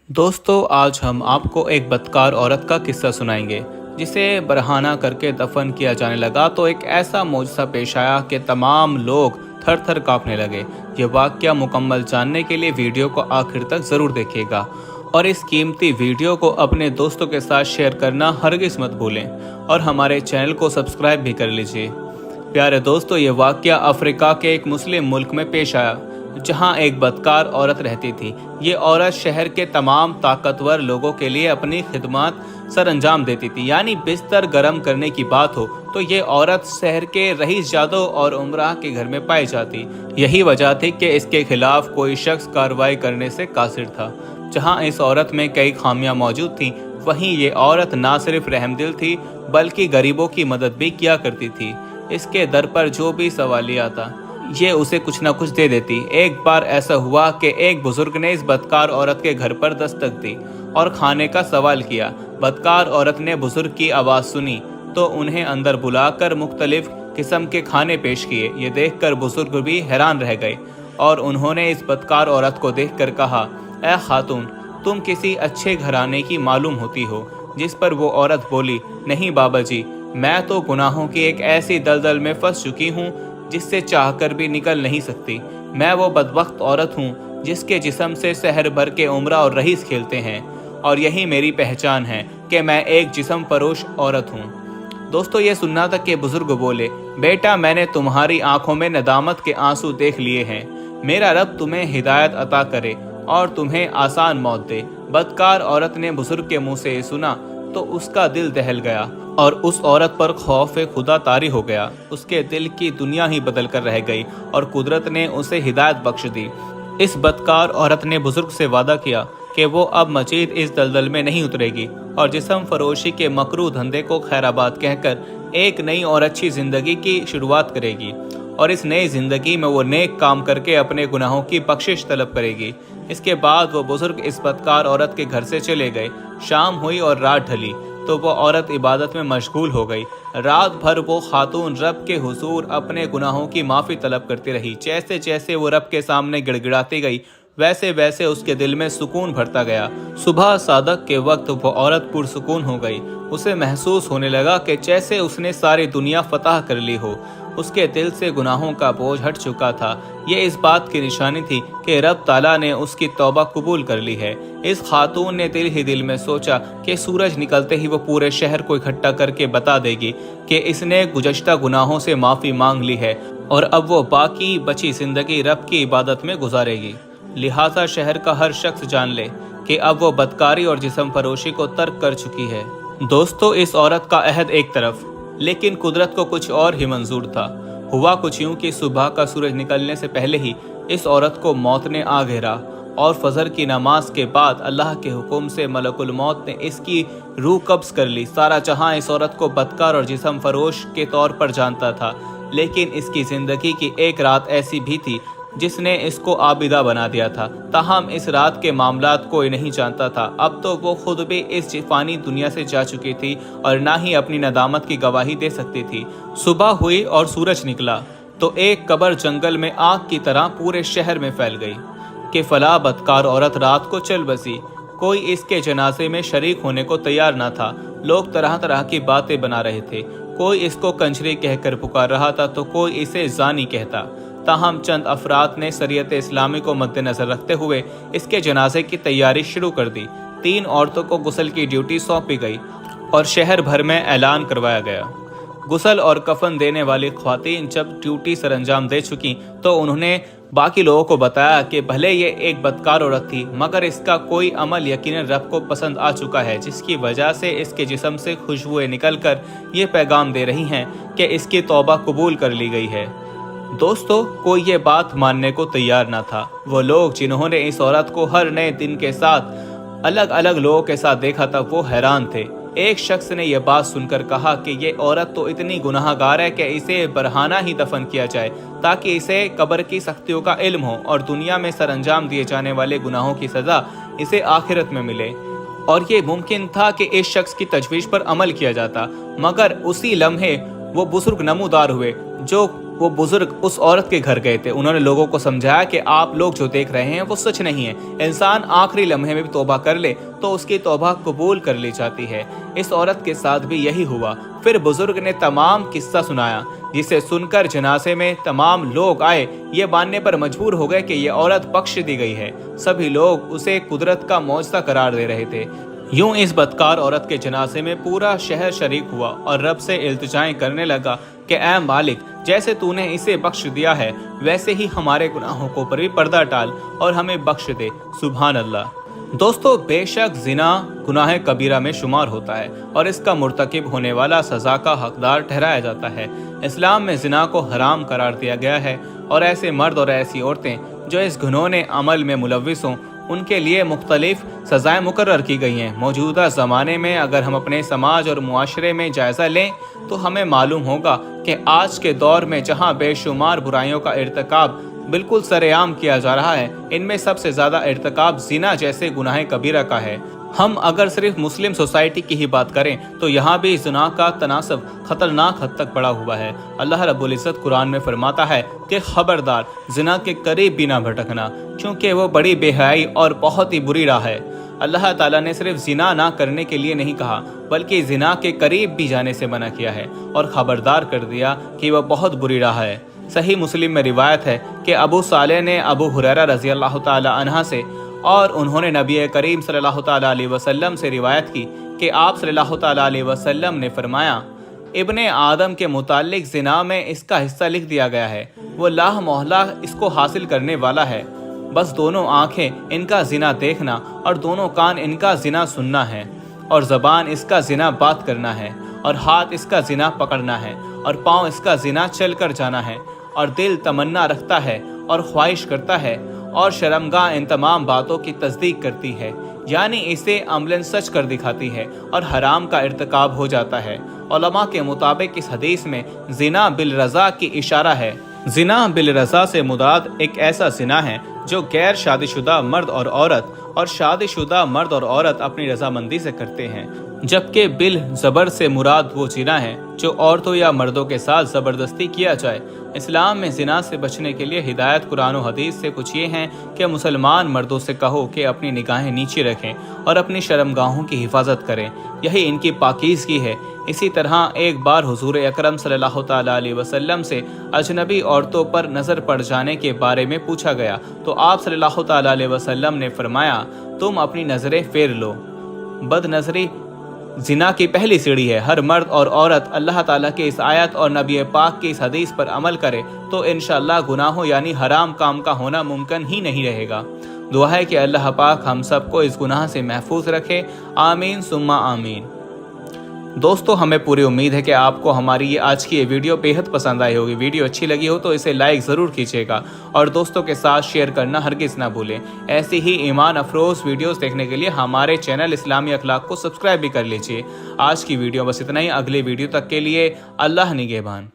दोस्तों, आज हम आपको एक बदकार औरत का किस्सा सुनाएंगे जिसे बरहाना करके दफन किया जाने लगा तो एक ऐसा मौजज़ा पेश आया कि तमाम लोग थर थर कांपने लगे। ये वाक़या मुकम्मल जानने के लिए वीडियो को आखिर तक ज़रूर देखिएगा और इस कीमती वीडियो को अपने दोस्तों के साथ शेयर करना हरगिज़ मत भूलें और हमारे चैनल को सब्सक्राइब भी कर लीजिए। प्यारे दोस्तों, ये वाक़या अफ्रीका के एक मुस्लिम मुल्क में पेश आया जहां एक बदकार औरत रहती थी। ये औरत शहर के तमाम ताकतवर लोगों के लिए अपनी खिदमत सर अंजाम देती थी। यानी बिस्तर गर्म करने की बात हो तो ये औरत शहर के रईस जादव और उमराह के घर में पाई जाती। यही वजह थी कि इसके खिलाफ कोई शख्स कार्रवाई करने से कासिर था। जहां इस औरत में कई खामियां मौजूद थीं, वहीं ये औरत ना सिर्फ रहमदिल थी बल्कि गरीबों की मदद भी किया करती थी। इसके दर पर जो भी सवालिया आता ये उसे कुछ न कुछ दे देती। एक बार ऐसा हुआ कि एक बुजुर्ग ने इस बदकार औरत के घर पर दस्तक दी और खाने का सवाल किया। बदकार औरत ने बुजुर्ग की आवाज़ सुनी तो उन्हें अंदर बुलाकर मुख्तलिफ किस्म के खाने पेश किए। ये देखकर बुजुर्ग भी हैरान रह गए और उन्होंने इस बदकार औरत को देखकर कहा, ऐ खातून, तुम किसी अच्छे घराने की मालूम होती हो। जिस पर वो औरत बोली, नहीं बाबा जी, मैं तो गुनाहों की एक ऐसी दलदल में फंस चुकी हूँ जिससे चाहकर भी निकल नहीं सकती। मैं वो बदबख्त औरत हूँ जिसके जिस्म से शहर भर के उमरा और रईस खेलते हैं और यही मेरी पहचान है कि मैं एक जिस्म फरोश औरत हूँ। दोस्तों, ये सुनना था कि बुजुर्ग बोले, बेटा, मैंने तुम्हारी आंखों में नदामत के आंसू देख लिए हैं। मेरा रब तुम्हें हिदायत अता करे और तुम्हें आसान मौत दे। बदकार औरत ने बुजुर्ग के मुंह से सुना तो उसका दिल दहल गया और उस औरत पर खौफ खुदा तारी हो गया। उसके दिल की दुनिया ही बदल कर रह गई और कुदरत ने उसे हिदायत बख्श दी। इस बदकार औरत ने बुजुर्ग से वादा किया कि वो अब मजीद इस दलदल में नहीं उतरेगी और जिस्म फरोशी के मकरू धंधे को खैराबाद कहकर एक नई और अच्छी जिंदगी की शुरुआत करेगी और इस नई जिंदगी में वो नेक काम करके अपने गुनाहों की बख्शिश तलब करेगी। इसके बाद वो बुजुर्ग इस बदकार औरत के घर से चले गए। शाम हुई और रात ढली तो वो औरत इबादत में मशगूल हो गई। रात भर वो खातून रब के हुजूर अपने गुनाहों की माफ़ी तलब करती रही। जैसे जैसे वो रब के सामने गिड़गिड़ाती गई वैसे वैसे उसके दिल में सुकून भरता गया। सुबह सादक के वक्त वो औरत पुरसुकून हो गई। उसे महसूस होने लगा कि जैसे उसने सारी दुनिया फतह कर ली हो। उसके दिल से गुनाहों का बोझ हट चुका था। ये इस बात की निशानी थी कि रब ताला ने उसकी तौबा कबूल कर ली है। इस खातून ने दिल ही दिल में सोचा कि सूरज निकलते ही वो पूरे शहर को इकट्ठा करके बता देगी कि इसने गुज़श्ता गुनाहों से माफ़ी मांग ली है और अब वो बाकी बची जिंदगी रब की इबादत में गुजारेगी। लिहाजा शहर का हर शख्स जान ले कि अब वो बदकारी और जिस्म फरोशी को तर्क कर चुकी है। दोस्तों, इस औरत का अहद एक तरफ, लेकिन कुदरत को कुछ और ही मंजूर था। हुआ कुछ यूं कि सुबह का सूरज निकलने से पहले ही इस औरत को मौत ने आ घेरा और फजर की नमाज के बाद अल्लाह के हुक्म से मलकुल मौत ने इसकी रूह कब्ज कर ली। सारा जहां इस औरत को बदकार और जिस्म फरोश के तौर पर जानता था, लेकिन इसकी जिंदगी की एक रात ऐसी भी थी जिसने इसको आबिदा बना दिया था। ताहम इस रात के मामलात कोई नहीं जानता था। अब तो वो खुद भी इस जिफानी दुनिया से जा चुकी थी और ना ही अपनी नदामत की गवाही दे सकती थी। सुबह हुई और सूरज निकला तो एक कब्र जंगल में आग की तरह पूरे शहर में फैल गई कि फला बदकार औरत रात को चल बसी। कोई इसके जनाजे में शरीक होने को तैयार ना था। लोग तरह तरह की बातें बना रहे थे। कोई इसको कंजरी कहकर पुकार रहा था तो कोई इसे जानी कहता। ताहम चंद अफराद ने शरीयत इस्लामी को मद्देनजर रखते हुए इसके जनाजे की तैयारी शुरू कर दी। 3 औरतों को गुस्ल की ड्यूटी सौंपी गई और शहर भर में ऐलान करवाया गया। गुस्ल और कफन देने वाली ख्वातीन जब ड्यूटी सरंजाम दे चुकी तो उन्होंने बाकी लोगों को बताया कि भले ये एक बदकार औरत थी मगर इसका कोई अमल यकीनन रब को पसंद आ चुका है, जिसकी वजह से इसके जिस्म से खुशबुएं निकलकर ये पैगाम दे रही हैं कि इसकी तौबा कबूल कर ली गई है। दोस्तों, कोई ये बात मानने को तैयार न था। वो लोग जिन्होंने इस औरत को हर नए दिन के साथ अलग अलग लोगों के साथ देखा था वो हैरान थे। एक शख्स ने यह बात सुनकर कहा कि ये औरत तो इतनी गुनाहगार है कि इसे बरहाना ही दफन किया जाए ताकि इसे कब्र की सख्तियों का इल्म हो और दुनिया में सरअंजाम दिए जाने वाले गुनाहों की सजा इसे आखिरत में मिले। और ये मुमकिन था कि इस शख्स की तजवीज़ पर अमल किया जाता, मगर उसी लम्हे वो बुजुर्ग नमूदार हुए जो वो बुजुर्ग उस औरत के घर गए थे। उन्होंने लोगों को समझाया कि आप लोग जो देख रहे हैं वो सच नहीं है। इंसान आखिरी लम्हे में भी तौबा कर ले तो उसकी तौबा कबूल कर ली जाती है। इस औरत के साथ भी यही हुआ। फिर बुजुर्ग ने तमाम किस्सा सुनाया, जिसे सुनकर जनाजे में तमाम लोग आए ये मानने पर मजबूर हो गए कि ये औरत बख्श दी गई है। सभी लोग उसे कुदरत का मौजज़ा करार दे रहे थे। यूं इस बदकार औरत के जनाजे में पूरा शहर शरीक हुआ और रब से इल्तिजाएं करने लगा कि ऐ मालिक, जैसे तूने इसे बख्श दिया है वैसे ही हमारे गुनाहों को पर भी पर्दा डाल और हमें बख्श दे। सुभान अल्लाह। दोस्तों, बेशक जिना गुनाह कबीरा में शुमार होता है और इसका मुर्तकिब होने वाला सज़ा का हकदार ठहराया जाता है। इस्लाम में जिना को हराम करार दिया गया है और ऐसे मर्द और ऐसी औरतें जो इस घिनौने अमल में मुलव्विस हों उनके लिए मुख्तलिफ सज़ाएँ मुकर्रर की गई हैं। मौजूदा ज़माने में अगर हम अपने समाज और मुआशरे में जायज़ा लें तो हमें मालूम होगा कि आज के दौर में जहाँ बेशुमार बुराइयों का इर्तिकाब बिल्कुल सरेआम किया जा रहा है, इनमें सबसे ज़्यादा इर्तिकाब ज़िना जैसे गुनाह कबीरा का है। हम अगर सिर्फ मुस्लिम सोसाइटी की ही बात करें तो यहाँ भी ज़िना का तनासब खतरनाक हद तक बढ़ा हुआ है। अल्लाह रब्बुल इज़्ज़त कुरान में फरमाता है कि खबरदार ज़िना के करीब भी ना भटकना, क्योंकि वो बड़ी बेहयाई और बहुत ही बुरी राह है। अल्लाह ताला ने सिर्फ ज़िना ना करने के लिए नहीं कहा, बल्कि ज़िना के करीब भी जाने से मना किया है और ख़बरदार कर दिया कि वह बहुत बुरी राह है। सही मुस्लिम में रिवायत है कि अबू सालेह ने अबू हुरैरा रज़ी अल्लाह ताला अन्हा से और उन्होंने नबी करीम सल्लल्लाहु ताला अलैहि वसल्लम से रिवायत की कि आप सल्लल्लाहु ताला अलैहि वसल्लम ने फरमाया, इब्ने आदम के मुतालिक ज़िना में इसका हिस्सा लिख दिया गया है, वो लाह मोहल्ला इसको हासिल करने वाला है। बस दोनों आँखें इनका ज़िना देखना और दोनों कान इनका ज़िना सुनना है और ज़बान इसका ज़िना बात करना है और हाथ इसका ज़िना पकड़ना है और पाँव इसका ज़िना चल कर जाना है और दिल तमन्ना रखता है और ख्वाहिश करता है और शर्मगाह इन तमाम बातों की तस्दीक करती है, यानी इसे अमलन सच कर दिखाती है और हराम का इर्तिकाब हो जाता है। उलमा के मुताबिक इस हदीस में ज़िना बिल रज़ा की इशारा है। ज़िना बिल रज़ा से मुराद एक ऐसा ज़िना है जो गैर शादीशुदा मर्द और औरत और शादीशुदा मर्द और औरत अपनी रजामंदी से करते हैं, जबकि बिल ज़बर से मुराद वो ज़िना है जो औरतों या मर्दों के साथ ज़बरदस्ती किया जाए। इस्लाम में ज़िना से बचने के लिए हिदायत कुरान और हदीस से कुछ ये हैं कि मुसलमान मर्दों से कहो कि अपनी निगाहें नीचे रखें और अपनी शर्मगाहों की हिफाजत करें, यही इनकी पाकीज़गी है। इसी तरह एक बार हुजूर अकरम सल्लल्लाहु ताला अलैहि वसल्लम से अजनबी औरतों पर नज़र पड़ जाने के बारे में पूछा गया तो आप सल्लल्लाहु ताला अलैहि वसल्लम ने फरमाया, तुम अपनी नज़रें फेर लो। बदनज़री ज़िना की पहली सीढ़ी है। हर मर्द और औरत अल्लाह ताला के इस आयत और नबी पाक की इस हदीस पर अमल करे तो इंशाअल्लाह गुनाहों यानी हराम काम का होना मुमकिन ही नहीं रहेगा। दुआ है कि अल्लाह पाक हम सबको इस गुनाह से महफूज रखे। आमीन सुम्मा आमीन। दोस्तों, हमें पूरी उम्मीद है कि आपको हमारी ये आज की ये वीडियो बेहद पसंद आई होगी। वीडियो अच्छी लगी हो तो इसे लाइक ज़रूर कीजिएगा और दोस्तों के साथ शेयर करना हरगिज़ ना भूलें। ऐसी ही ईमान अफरोज़ वीडियोस देखने के लिए हमारे चैनल इस्लामी अखलाक को सब्सक्राइब भी कर लीजिए। आज की वीडियो बस इतना ही। अगले वीडियो तक के लिए अल्लाह निगहबान।